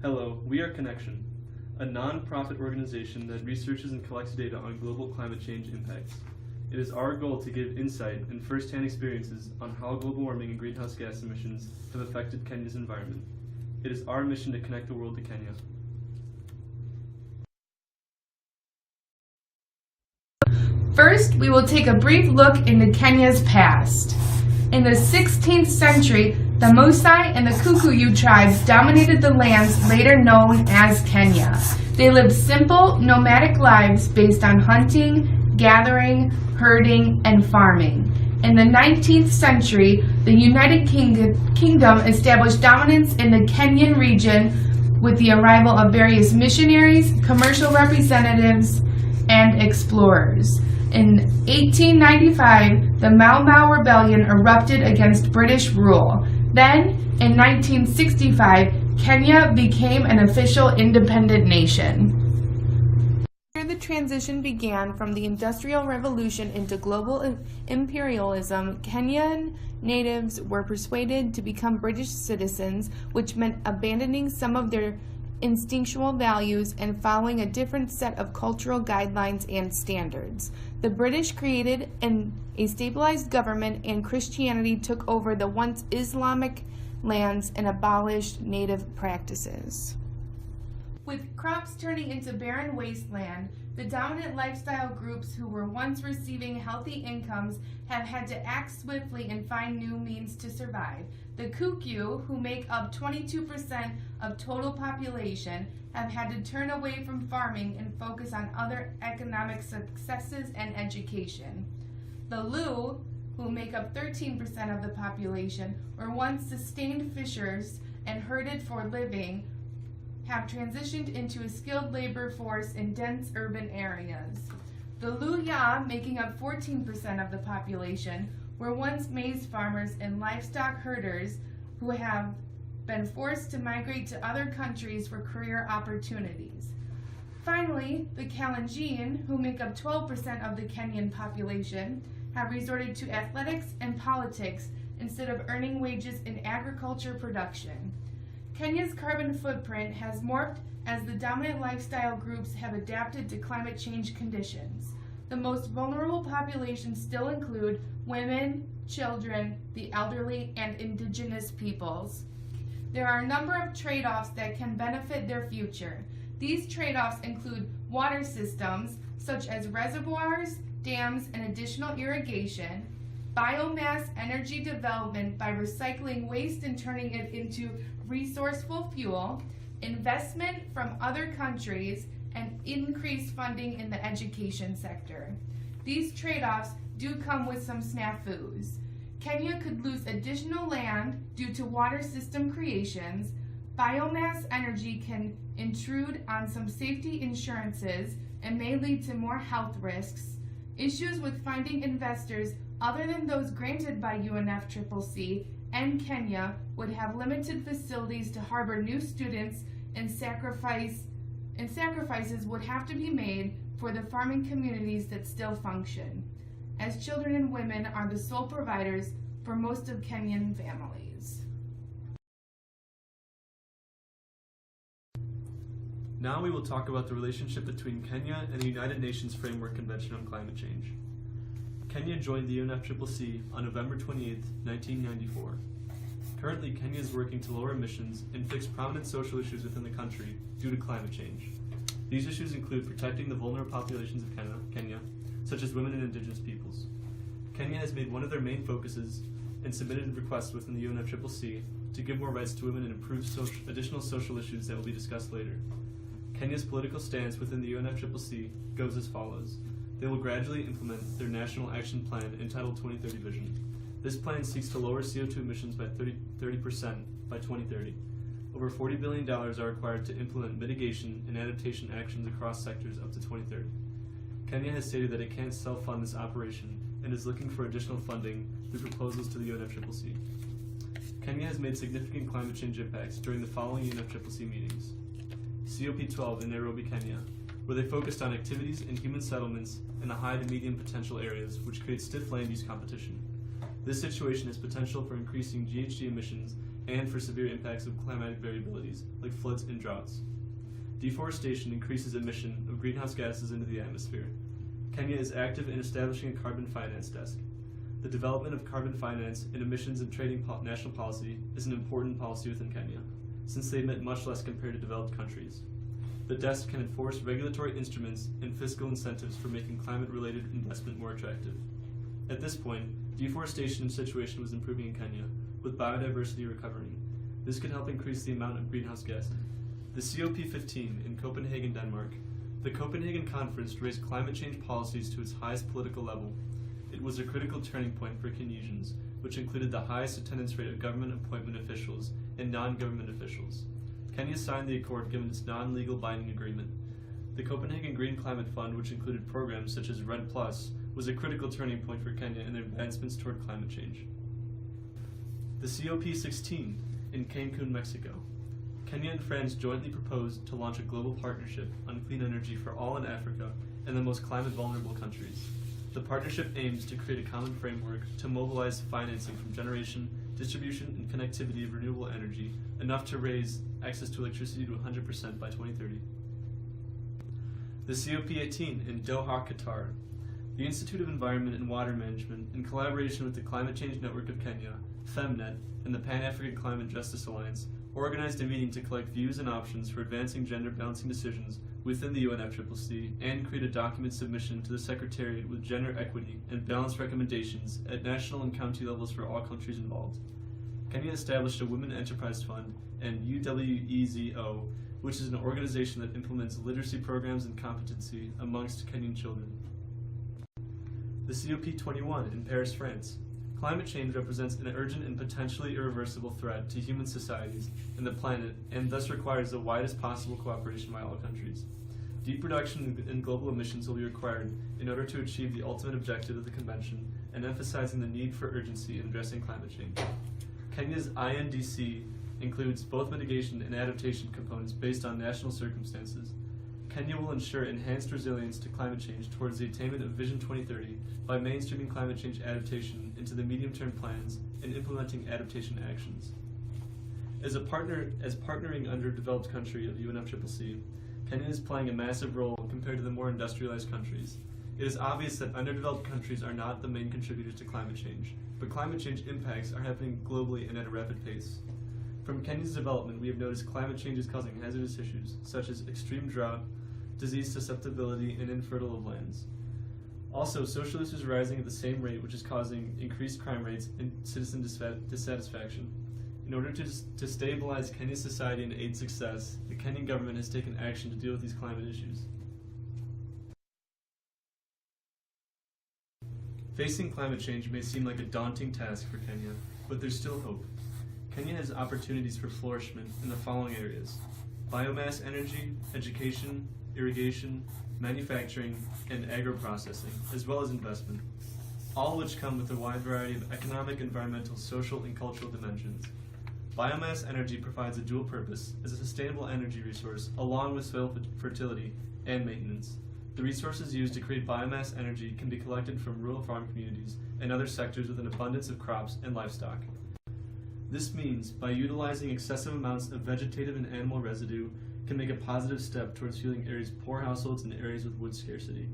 Hello, we are Kennection, a non-profit organization that researches and collects data on global climate change impacts. It is our goal to give insight and first-hand experiences on how global warming and greenhouse gas emissions have affected Kenya's environment. It is our mission to connect the world to Kenya. First, we will take a brief look into Kenya's past. In the 16th century, the Maasai and the Kikuyu tribes dominated the lands later known as Kenya. They lived simple, nomadic lives based on hunting, gathering, herding, and farming. In the 19th century, the United Kingdom established dominance in the Kenyan region with the arrival of various missionaries, commercial representatives, and explorers. In 1895, the Mau Mau Rebellion erupted against British rule. Then, in 1965, Kenya became an official independent nation. After the transition began from the Industrial Revolution into global imperialism, Kenyan natives were persuaded to become British citizens, which meant abandoning some of their instinctual values and following a different set of cultural guidelines and standards. The British created a stabilized government, and Christianity took over the once Islamic lands and abolished native practices. With crops turning into barren wasteland, the dominant lifestyle groups who were once receiving healthy incomes have had to act swiftly and find new means to survive. The Kikuyu, who make up 22% of total population, have had to turn away from farming and focus on other economic successes and education. The Lu, who make up 13% of the population, were once sustained fishers and herded for a living, have transitioned into a skilled labor force in dense urban areas. The Luya, making up 14% of the population, were once maize farmers and livestock herders who have been forced to migrate to other countries for career opportunities. Finally, the Kalenjin, who make up 12% of the Kenyan population, have resorted to athletics and politics instead of earning wages in agriculture production. Kenya's carbon footprint has morphed as the dominant lifestyle groups have adapted to climate change conditions. The most vulnerable populations still include women, children, the elderly, and indigenous peoples. There are a number of trade-offs that can benefit their future. These trade-offs include water systems, such as reservoirs, dams, and additional irrigation, biomass energy development by recycling waste and turning it into resourceful fuel, investment from other countries, and increased funding in the education sector. These trade-offs do come with some snafus. Kenya could lose additional land due to water system creations. Biomass energy can intrude on some safety insurances and may lead to more health risks. Issues with finding investors other than those granted by UNFCCC and Kenya would have limited facilities to harbor new students, and sacrifices would have to be made for the farming communities that still function, as children and women are the sole providers for most of Kenyan families. Now we will talk about the relationship between Kenya and the United Nations Framework Convention on Climate Change. Kenya joined the UNFCCC on November 28, 1994. Currently, Kenya is working to lower emissions and fix prominent social issues within the country due to climate change. These issues include protecting the vulnerable populations of Kenya, such as women and indigenous peoples. Kenya has made one of their main focuses and submitted requests within the UNFCCC to give more rights to women and improve additional social issues that will be discussed later. Kenya's political stance within the UNFCCC goes as follows. They will gradually implement their National Action Plan entitled 2030 Vision. This plan seeks to lower CO2 emissions by 30% by 2030. Over $40 billion are required to implement mitigation and adaptation actions across sectors up to 2030. Kenya has stated that it can't self-fund this operation and is looking for additional funding through proposals to the UNFCCC. Kenya has made significant climate change impacts during the following UNFCCC meetings. COP12 in Nairobi, Kenya, where they focused on activities and human settlements in the high to medium potential areas, which creates stiff land use competition. This situation has potential for increasing GHG emissions and for severe impacts of climatic variabilities, like floods and droughts. Deforestation increases emission of greenhouse gases into the atmosphere. Kenya is active in establishing a carbon finance desk. The development of carbon finance in emissions and trading national policy is an important policy within Kenya, since they emit much less compared to developed countries. The desk can enforce regulatory instruments and fiscal incentives for making climate-related investment more attractive. At this point, deforestation situation was improving in Kenya, with biodiversity recovering. This could help increase the amount of greenhouse gases. The COP15 in Copenhagen, Denmark. The Copenhagen Conference raised climate change policies to its highest political level. It was a critical turning point for Kenyans, which included the highest attendance rate of government appointment officials and non-government officials. Kenya signed the accord given its non-legal binding agreement. The Copenhagen Green Climate Fund, which included programs such as RED+, was a critical turning point for Kenya in their advancements toward climate change. The COP16 in Cancun, Mexico. Kenya and France jointly proposed to launch a global partnership on clean energy for all in Africa and the most climate-vulnerable countries. The partnership aims to create a common framework to mobilize financing from generation, distribution, and connectivity of renewable energy, enough to raise access to electricity to 100% by 2030. The COP18 in Doha, Qatar. The Institute of Environment and Water Management, in collaboration with the Climate Change Network of Kenya, FEMNET, and the Pan-African Climate Justice Alliance, organized a meeting to collect views and options for advancing gender balancing decisions within the UNFCCC and create a document submission to the Secretariat with gender equity and balanced recommendations at national and county levels for all countries involved. Kenya established a Women Enterprise Fund and UWEZO, which is an organization that implements literacy programs and competency amongst Kenyan children. The COP21 in Paris, France. Climate change represents an urgent and potentially irreversible threat to human societies and the planet, and thus requires the widest possible cooperation by all countries. Deep reduction in global emissions will be required in order to achieve the ultimate objective of the Convention and emphasizing the need for urgency in addressing climate change. Kenya's INDC includes both mitigation and adaptation components based on national circumstances. Kenya will ensure enhanced resilience to climate change towards the attainment of Vision 2030 by mainstreaming climate change adaptation into the medium-term plans and implementing adaptation actions. As partnering under developed country of UNFCCC, Kenya is playing a massive role compared to the more industrialized countries. It is obvious that underdeveloped countries are not the main contributors to climate change, but climate change impacts are happening globally and at a rapid pace. From Kenya's development, we have noticed climate change is causing hazardous issues, such as extreme drought, disease susceptibility, and infertile of lands. Also, social issues are rising at the same rate, which is causing increased crime rates and citizen dissatisfaction. In order to stabilize Kenya's society and aid success, the Kenyan government has taken action to deal with these climate issues. Facing climate change may seem like a daunting task for Kenya, but there's still hope. Kenya has opportunities for flourishment in the following areas: biomass energy, education, irrigation, manufacturing, and agro-processing, as well as investment, all which come with a wide variety of economic, environmental, social, and cultural dimensions. Biomass energy provides a dual purpose as a sustainable energy resource along with soil fertility and maintenance. The resources used to create biomass energy can be collected from rural farm communities and other sectors with an abundance of crops and livestock. This means, by utilizing excessive amounts of vegetative and animal residue, can make a positive step towards fueling areas of poor households and areas with wood scarcity.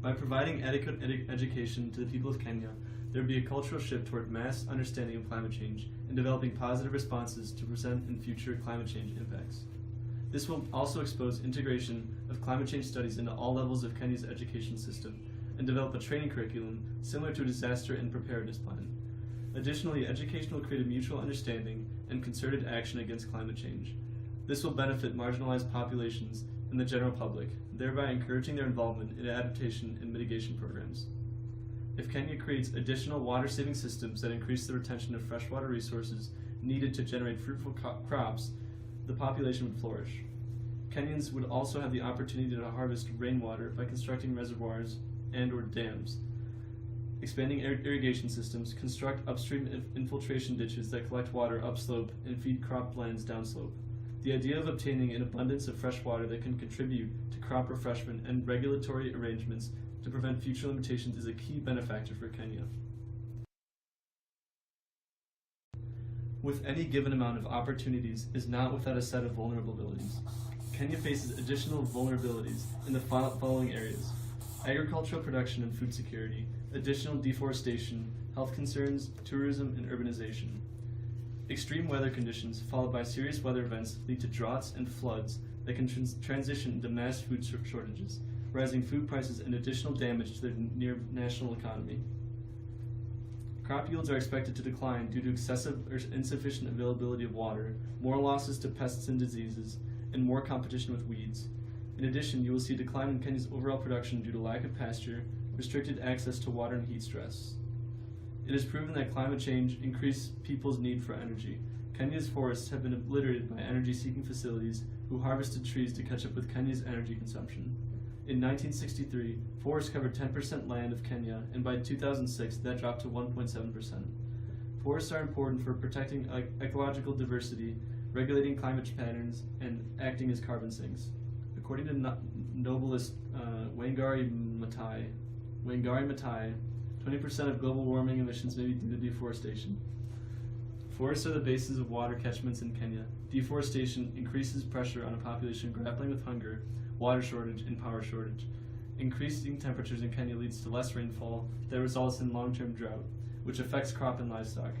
By providing adequate education to the people of Kenya, there will be a cultural shift toward mass understanding of climate change and developing positive responses to present and future climate change impacts. This will also expose integration of climate change studies into all levels of Kenya's education system and develop a training curriculum similar to a disaster and preparedness plan. Additionally, education will create a mutual understanding and concerted action against climate change. This will benefit marginalized populations and the general public, thereby encouraging their involvement in adaptation and mitigation programs. If Kenya creates additional water-saving systems that increase the retention of freshwater resources needed to generate fruitful crops, the population would flourish. Kenyans would also have the opportunity to harvest rainwater by constructing reservoirs and/or dams, expanding irrigation systems, construct upstream infiltration ditches that collect water upslope and feed croplands downslope. The idea of obtaining an abundance of fresh water that can contribute to crop refreshment and regulatory arrangements to prevent future limitations is a key benefactor for Kenya. with any given amount of opportunities is not without a set of vulnerabilities. Kenya faces additional vulnerabilities in the following areas: agricultural production and food security, additional deforestation, health concerns, tourism, and urbanization. Extreme weather conditions followed by serious weather events lead to droughts and floods that can transition into mass food shortages, rising food prices and additional damage to the near national economy. Crop yields are expected to decline due to excessive or insufficient availability of water, more losses to pests and diseases, and more competition with weeds. In addition, you will see a decline in Kenya's overall production due to lack of pasture, restricted access to water, and heat stress. It is proven that climate change increases people's need for energy. Kenya's forests have been obliterated by energy-seeking facilities who harvested trees to catch up with Kenya's energy consumption. In 1963, forests covered 10% land of Kenya, and by 2006, that dropped to 1.7%. Forests are important for protecting ecological diversity, regulating climate patterns, and acting as carbon sinks. According to Novelist Wangari Maathai, 20% of global warming emissions may be due to deforestation. Forests are the basis of water catchments in Kenya. Deforestation increases pressure on a population grappling with hunger, water shortage, and power shortage. Increasing temperatures in Kenya leads to less rainfall that results in long-term drought, which affects crop and livestock.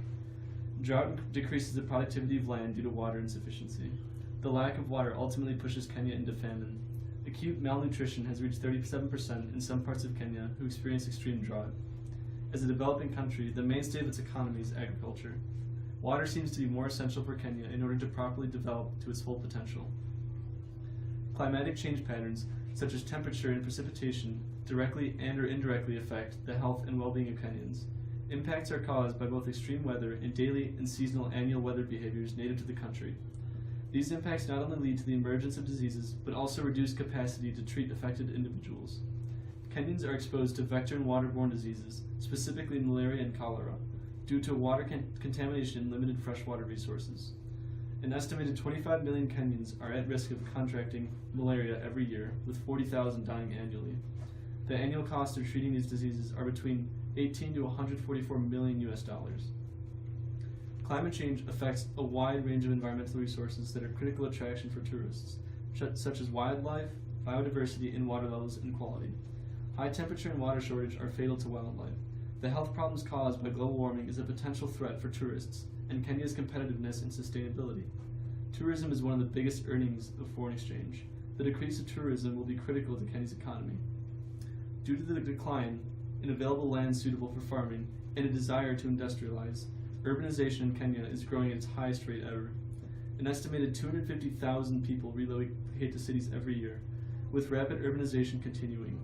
Drought decreases the productivity of land due to water insufficiency. The lack of water ultimately pushes Kenya into famine. Acute malnutrition has reached 37% in some parts of Kenya who experience extreme drought. As a developing country, the mainstay of its economy is agriculture. Water seems to be more essential for Kenya in order to properly develop to its full potential. Climatic change patterns, such as temperature and precipitation, directly and or indirectly affect the health and well-being of Kenyans. Impacts are caused by both extreme weather and daily and seasonal annual weather behaviors native to the country. These impacts not only lead to the emergence of diseases, but also reduce capacity to treat affected individuals. Kenyans are exposed to vector and waterborne diseases, specifically malaria and cholera, due to water contamination and limited freshwater resources. An estimated 25 million Kenyans are at risk of contracting malaria every year, with 40,000 dying annually. The annual cost of treating these diseases are between 18 to 144 million US. Climate change affects a wide range of environmental resources that are critical attraction for tourists, such as wildlife, biodiversity, and water levels and quality. High temperature and water shortage are fatal to wildlife. The health problems caused by global warming is a potential threat for tourists and Kenya's competitiveness and sustainability. Tourism is one of the biggest earnings of foreign exchange. The decrease of tourism will be critical to Kenya's economy. Due to the decline in available land suitable for farming and a desire to industrialize, urbanization in Kenya is growing at its highest rate ever. An estimated 250,000 people relocate to cities every year, with rapid urbanization continuing.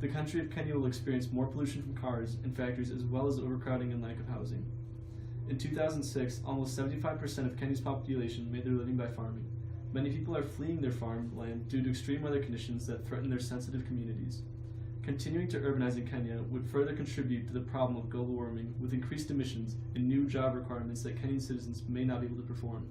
The country of Kenya will experience more pollution from cars and factories as well as overcrowding and lack of housing. In 2006, almost 75% of Kenya's population made their living by farming. Many people are fleeing their farmland due to extreme weather conditions that threaten their sensitive communities. Continuing to urbanize in Kenya would further contribute to the problem of global warming with increased emissions and new job requirements that Kenyan citizens may not be able to perform.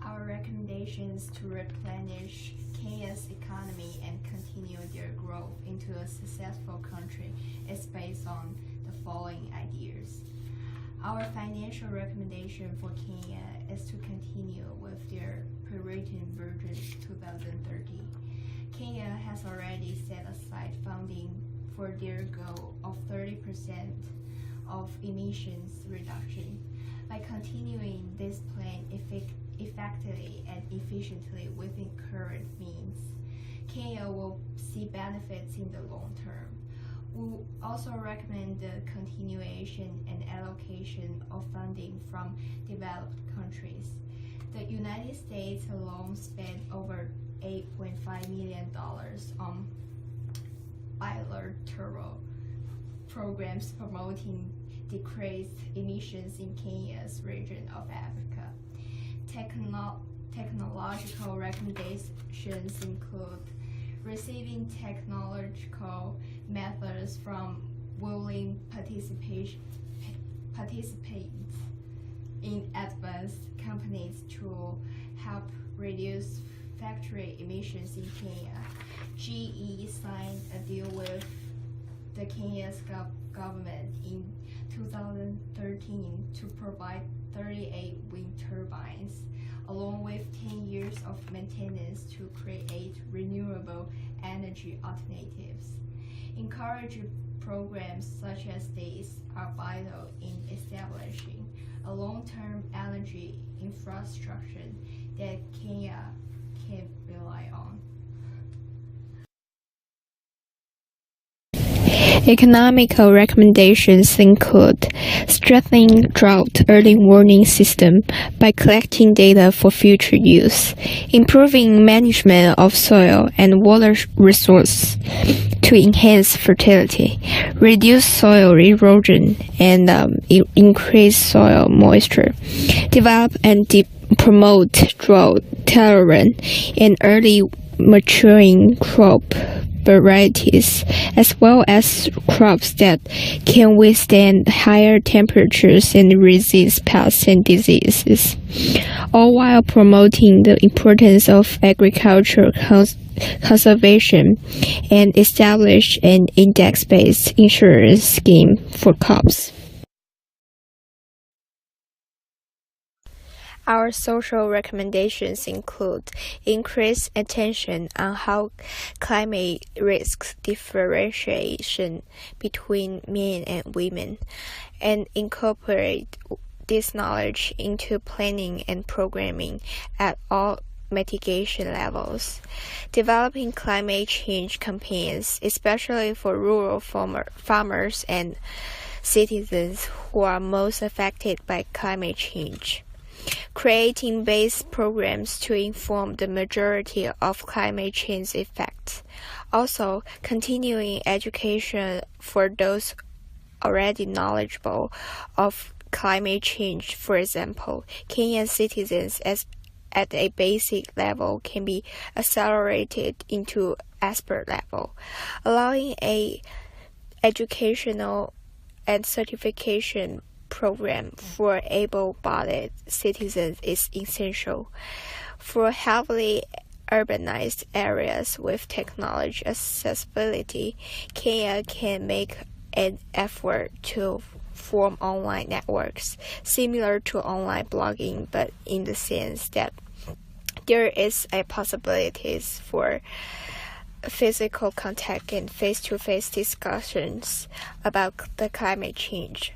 Our recommendations to replenish Kenya's economy and continue their growth into a successful country is based on the following ideas. Our financial recommendation for Kenya is to continue with their pre-written version 2030. Kenya has already set aside funding for their goal of 30% of emissions reduction. By continuing this plan effectively and efficiently within current means, Kenya will see benefits in the long term. We also recommend the continuation and allocation of funding from developed countries. The United States alone spent over $8.5 million on bilateral programs promoting decreased emissions in Kenya's region of Africa. Technological recommendations include receiving technological methods from willing participants in advanced companies to help reduce factory emissions in Kenya. GE signed a deal with the Kenya's government in 2013 to provide 38 wind turbines, along with 10 years of maintenance to create renewable energy alternatives. Encouraging programs such as these are vital in establishing a long-term energy infrastructure that Kenya can rely on. Economical recommendations include strengthening drought early warning system by collecting data for future use, improving management of soil and water resource to enhance fertility, reduce soil erosion, and increase soil moisture, develop and promote drought-tolerant and early maturing crop varieties, as well as crops that can withstand higher temperatures and resist pests and diseases, all while promoting the importance of agricultural conservation and establish an index-based insurance scheme for crops. Our social recommendations include increased attention on how climate risks differentiation between men and women, and incorporate this knowledge into planning and programming at all mitigation levels. Developing climate change campaigns, especially for rural farmers and citizens who are most affected by climate change. Creating base programs to inform the majority of climate change effects. Also, continuing education for those already knowledgeable of climate change. For example, Kenyan citizens at a basic level can be accelerated into expert level, allowing a educational and certification program for able-bodied citizens is essential. For heavily urbanized areas with technology accessibility, Kenya can make an effort to form online networks, similar to online blogging, but in the sense that there is a possibilities for physical contact and face-to-face discussions about the climate change.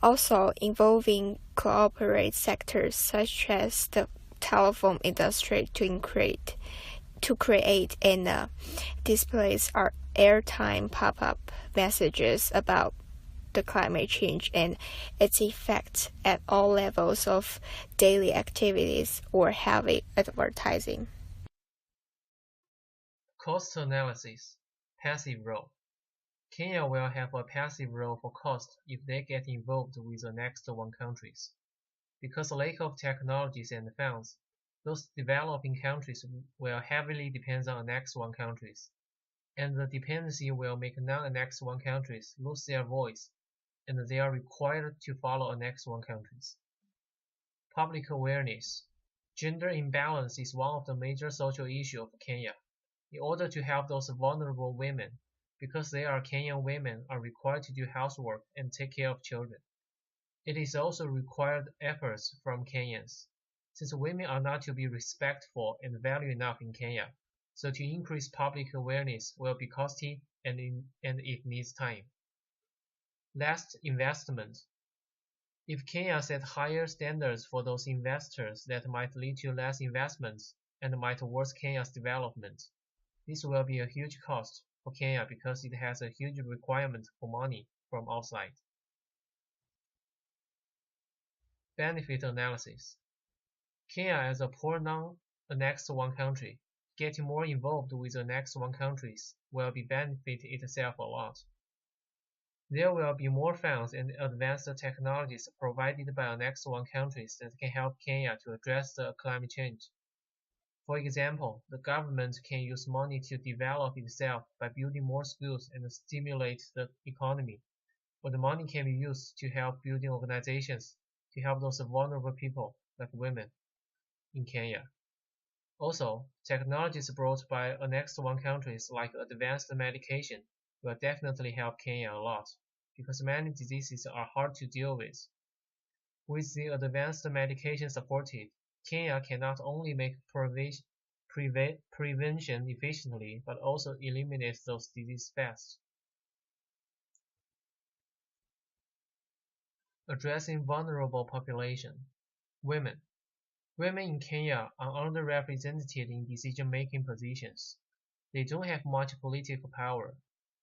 Also involving cooperate sectors such as the telephone industry to create and displays our airtime pop-up messages about the climate change and its effects at all levels of daily activities or heavy advertising. Cost analysis, passive role. Kenya will have a passive role for cost if they get involved with the next one countries. Because lack of technologies and funds, those developing countries will heavily depend on next one countries, and the dependency will make non-annex one countries lose their voice, and they are required to follow annex one countries. Public awareness. Gender imbalance is one of the major social issues of Kenya. In order to help those vulnerable women, because they are Kenyan women are required to do housework and take care of children. It is also required efforts from Kenyans, since women are not to be respectful and valued enough in Kenya, so to increase public awareness will be costly and it needs time. Last, investment. If Kenya set higher standards for those investors, that might lead to less investments and might worsen Kenya's development. This will be a huge cost for Kenya because it has a huge requirement for money from outside. Benefit analysis. Kenya as a poor non-annexed one country, getting more involved with the next one countries will be benefit itself a lot. There will be more funds and advanced technologies provided by the next one countries that can help Kenya to address the climate change. For example, the government can use money to develop itself by building more schools and stimulate the economy, or the money can be used to help building organizations to help those vulnerable people like women in Kenya. Also, technologies brought by annexed one countries like advanced medication will definitely help Kenya a lot, because many diseases are hard to deal with. With the advanced medication supported, Kenya can not only make prevention efficiently, but also eliminate those diseases fast. Addressing vulnerable population. Women. Women in Kenya are underrepresented in decision-making positions. They don't have much political power,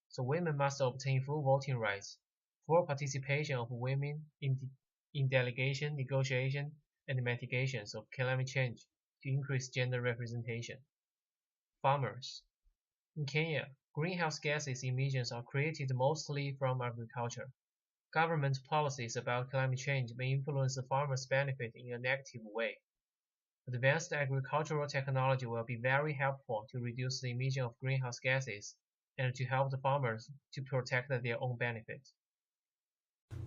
so women must obtain full voting rights, full participation of women in delegation, negotiation, and mitigations of climate change to increase gender representation. Farmers. In Kenya, greenhouse gases emissions are created mostly from agriculture. Government policies about climate change may influence the farmers' benefit in a negative way. Advanced agricultural technology will be very helpful to reduce the emission of greenhouse gases and to help the farmers to protect their own benefit.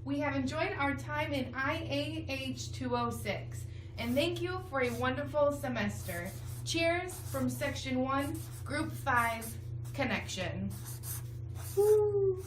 We have enjoyed our time in IAH206, and thank you for a wonderful semester. Cheers from Section 1, Group 5, Connection. Woo!